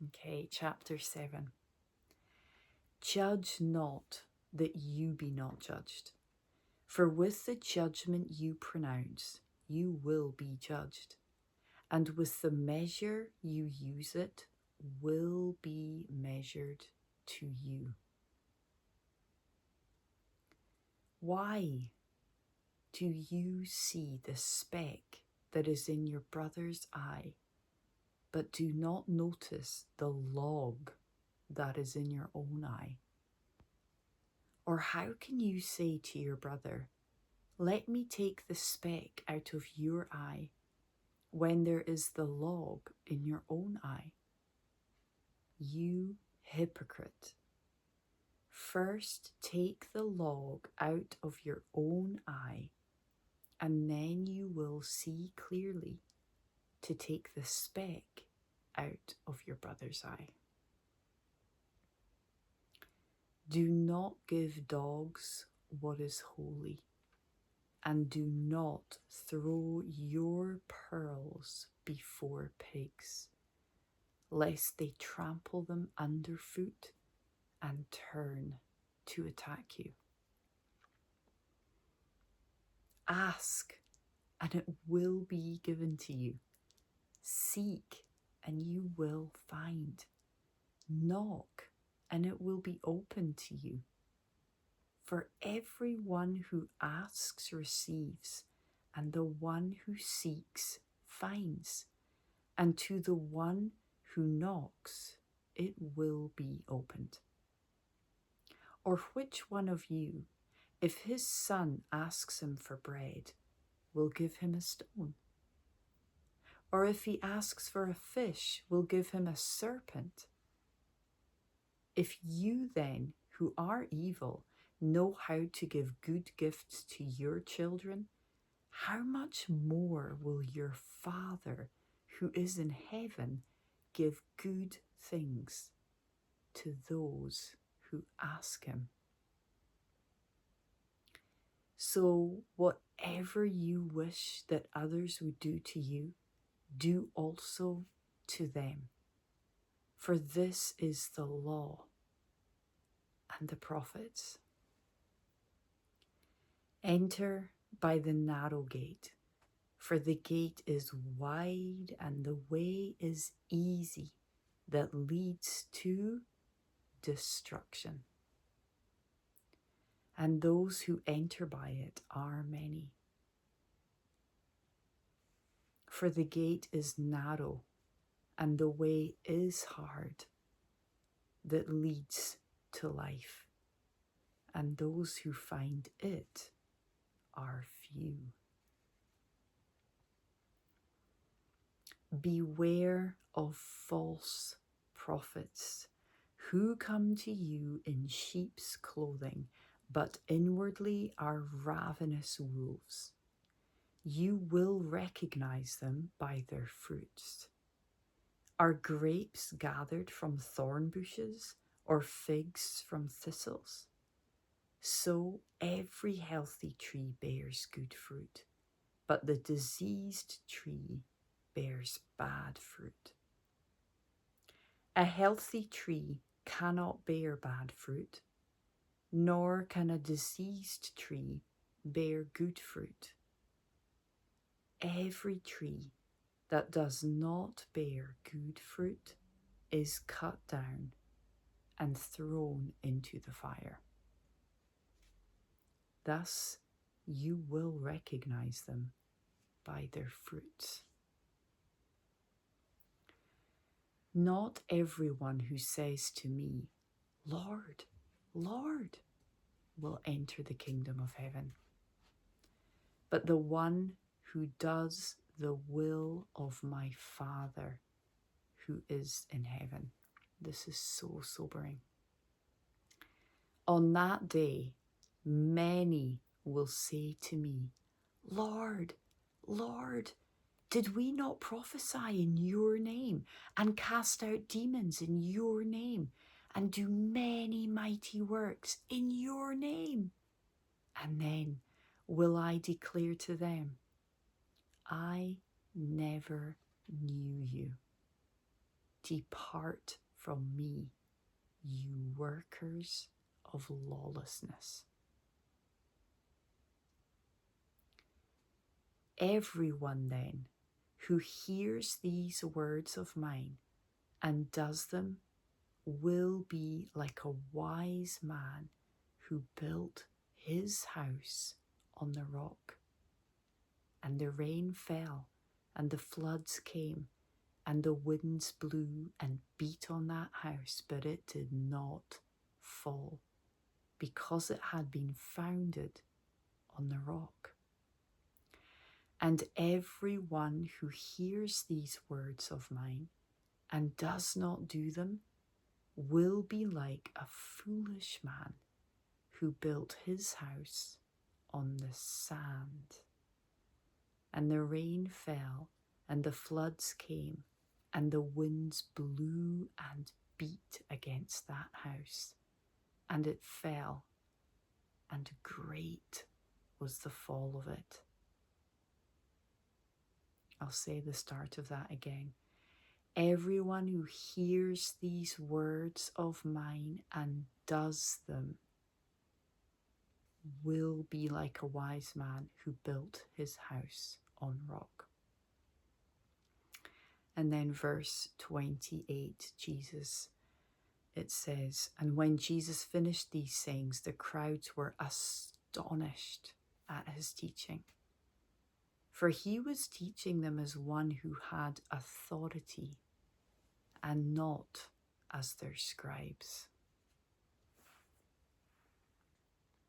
Okay, chapter 7. Judge not that you be not judged, for with the judgment you pronounce, you will be judged, and with the measure you use it will be measured to you. Why do you see the speck that is in your brother's eye, but do not notice the log that is in your own eye? Or how can you say to your brother, let me take the speck out of your eye, when there is the log in your own eye? You hypocrite! First take the log out of your own eye, and then you will see clearly to take the speck out of your brother's eye. Do not give dogs what is holy, and do not throw your pearls before pigs, lest they trample them underfoot and turn to attack you. Ask, and it will be given to you. Seek, and you will find. Knock, and it will be open to you. For everyone who asks receives, and the one who seeks finds, and to the one who knocks it will be opened. Or which one of you, if his son asks him for bread, will give him a stone? Or if he asks for a fish, will give him a serpent? If you then, who are evil, know how to give good gifts to your children, how much more will your Father who is in heaven give good things to those who ask him? So whatever you wish that others would do to you, do also to them. For this is the law and the prophets. Enter by the narrow gate, for the gate is wide and the way is easy that leads to destruction. And those who enter by it are many. For the gate is narrow and the way is hard that leads to life, and those who find it are few. Beware of false prophets who come to you in sheep's clothing, but inwardly are ravenous wolves. You will recognize them by their fruits. Are grapes gathered from thorn bushes, or figs from thistles? So every healthy tree bears good fruit, but the diseased tree bears bad fruit. A healthy tree cannot bear bad fruit, nor can a diseased tree bear good fruit. Every tree that does not bear good fruit is cut down and thrown into the fire. Thus you will recognize them by their fruits. Not everyone who says to me, Lord, Lord, will enter the kingdom of heaven, but the one who does the will of my Father who is in heaven. This is so sobering. On that day, many will say to me, Lord, Lord, did we not prophesy in your name and cast out demons in your name and do many mighty works in your name? And then will I declare to them, I never knew you. Depart from me, you workers of lawlessness. Everyone then who hears these words of mine and does them will be like a wise man who built his house on the rock. And the rain fell, and the floods came, and the winds blew and beat on that house, but it did not fall, because it had been founded on the rock. And everyone who hears these words of mine and does not do them will be like a foolish man who built his house on the sand. And the rain fell, and the floods came, and the winds blew and beat against that house, and it fell, and great was the fall of it. I'll say the start of that again. Everyone who hears these words of mine and does them will be like a wise man who built his house on rock. And then verse 28, it says, and when Jesus finished these sayings, the crowds were astonished at his teaching. For he was teaching them as one who had authority and not as their scribes.